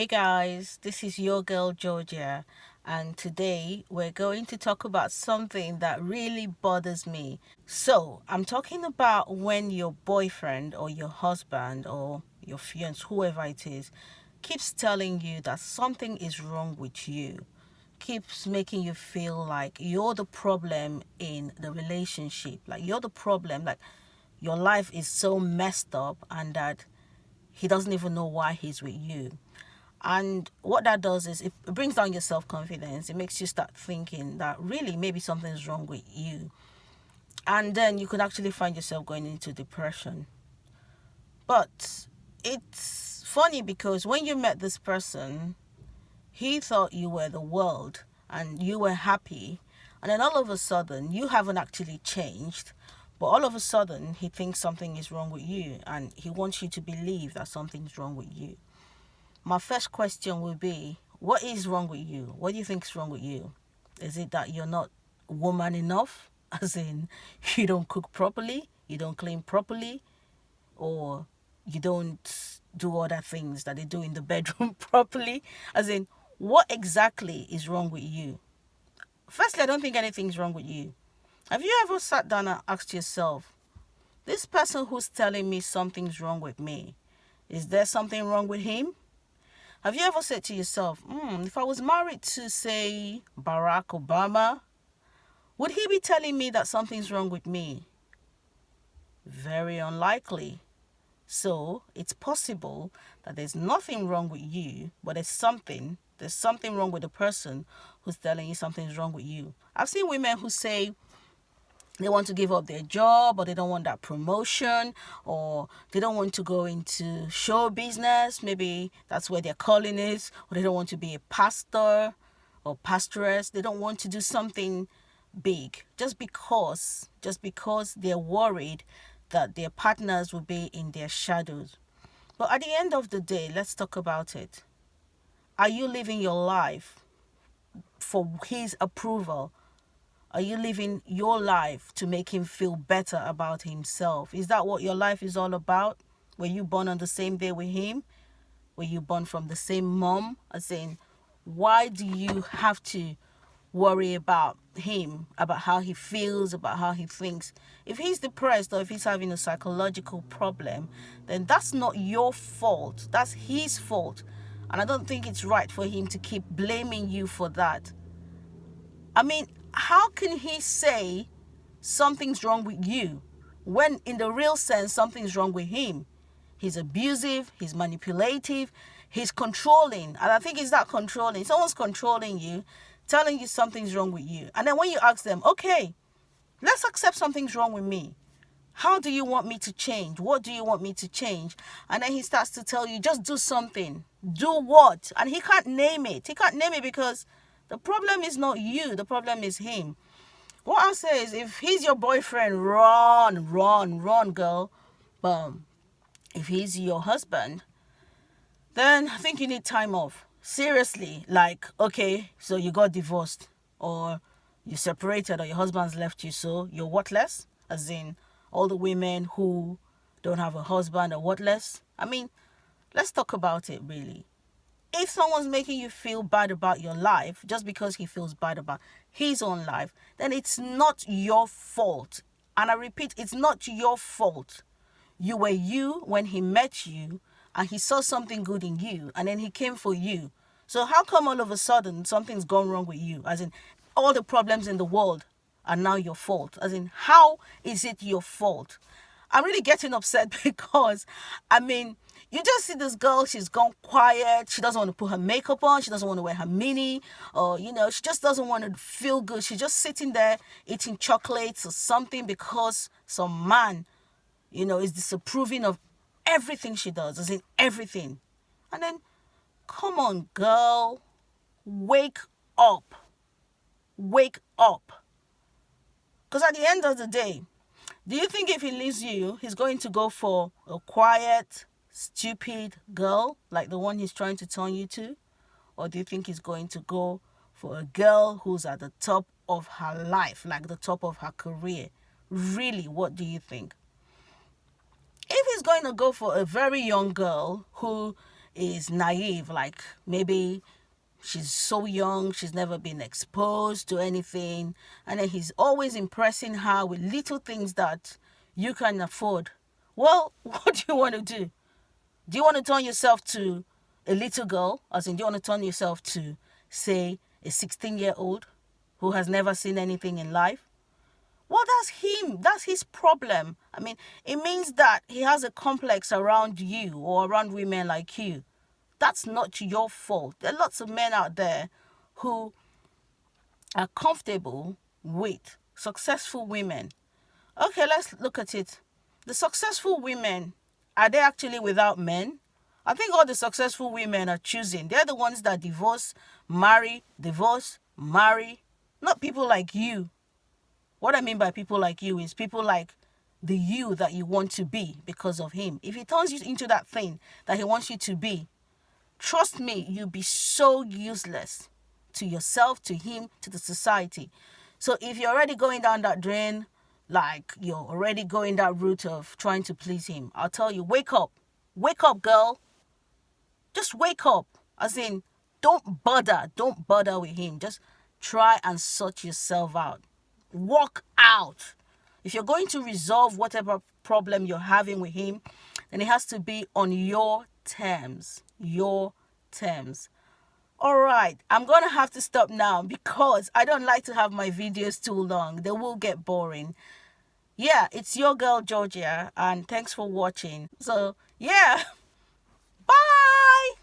Hey guys, this is your girl Georgia, and today we're going to talk about something that really bothers me. So, I'm talking about when your boyfriend or your husband or your fiance, whoever it is, keeps telling you that something is wrong with you, keeps making you feel like you're the problem in the relationship, like you're the problem, like your life is so messed up, and that he doesn't even know why he's with you. And what that does is it brings down your self confidence. It makes you start thinking that really maybe something's wrong with you. And then you could actually find yourself going into depression. But it's funny because when you met this person, he thought you were the world and you were happy. And then all of a sudden, you haven't actually changed. But all of a sudden, he thinks something is wrong with you and he wants you to believe that something's wrong with you. My first question will be, what is wrong with you? What do you think is wrong with you? Is it that you're not woman enough? As in, you don't cook properly, you don't clean properly, or you don't do other things that they do in the bedroom properly? As in, what exactly is wrong with you? Firstly, I don't think anything's wrong with you. Have you ever sat down and asked yourself, this person who's telling me something's wrong with me, is there something wrong with him? Have you ever said to yourself, if I was married to, say, Barack Obama, would he be telling me that something's wrong with me? Very unlikely. So it's possible that there's nothing wrong with you, but there's something wrong with the person who's telling you something's wrong with you. I've seen women who say they want to give up their job, or they don't want that promotion, or they don't want to go into show business. Maybe that's where their calling is, or they don't want to be a pastor or pastoress. They don't want to do something big just because they're worried that their partners will be in their shadows. But at the end of the day, let's talk about it. Are you living your life for his approval? Are you living your life to make him feel better about himself? Is that what your life is all about? Were you born on the same day with him? Were you born from the same mom? As in, why do you have to worry about him, about how he feels, about how he thinks? If he's depressed or if he's having a psychological problem, then that's not your fault. That's his fault. And I don't think it's right for him to keep blaming you for that. I mean, how can he say something's wrong with you when in the real sense something's wrong with him? He's abusive, he's manipulative, he's controlling. And I think he's not controlling. Someone's controlling you, telling you something's wrong with you. And then when you ask them, okay, let's accept something's wrong with me. How do you want me to change? What do you want me to change? And then he starts to tell you, just do something. Do what? And he can't name it. He can't name it because the problem is not you. The problem is him. What I say is, if he's your boyfriend, run, girl. But if he's your husband, then I think you need time off. Seriously. Like, okay, so you got divorced, or you separated, or your husband's left you, so you're worthless? As in, all the women who don't have a husband are worthless? I mean, let's talk about it really. If someone's making you feel bad about your life just because he feels bad about his own life, then it's not your fault. And I repeat, it's not your fault. You were you when he met you, and he saw something good in you, and then he came for you. So how come all of a sudden something's gone wrong with you? As in, all the problems in the world are now your fault. As in, how is it your fault? I'm really getting upset because, I mean, you just see this girl, she's gone quiet. She doesn't want to put her makeup on. She doesn't want to wear her mini. Or, she just doesn't want to feel good. She's just sitting there eating chocolates or something because some man, is disapproving of everything she does. As in everything. And then, come on, girl. Wake up. Wake up. Because at the end of the day, do you think if he leaves you, he's going to go for a quiet, stupid girl like the one he's trying to turn you to? Or do you think he's going to go for a girl who's at the top of her life, like the top of her career? Really, what do you think? If he's going to go for a very young girl who is naive, like maybe she's so young, she's never been exposed to anything, and then he's always impressing her with little things that you can afford. Well, what do you want to do? Do you want to turn yourself to a little girl? As in, do you want to turn yourself to, say, a 16-year-old who has never seen anything in life? Well, that's him. That's his problem. I mean, it means that he has a complex around you or around women like you. That's not your fault. There are lots of men out there who are comfortable with successful women. Okay, let's look at it. The successful women, are they actually without men? I think all the successful women are choosing. They're the ones that divorce, marry, not people like you. What I mean by people like you is people like the you that you want to be because of him. If he turns you into that thing that he wants you to be, trust me, you'll be so useless to yourself, to him, to the society. So if you're already going down that drain, like you're already going that route of trying to please him, I'll tell you, wake up. Wake up, girl. Just wake up. As in, don't bother with him. Just try and sort yourself out. Walk out. If you're going to resolve whatever problem you're having with him, then it has to be on your terms. Your terms. All right, I'm going to have to stop now because I don't like to have my videos too long. They will get boring. Yeah, it's your girl Georgia, and thanks for watching. So, yeah, bye.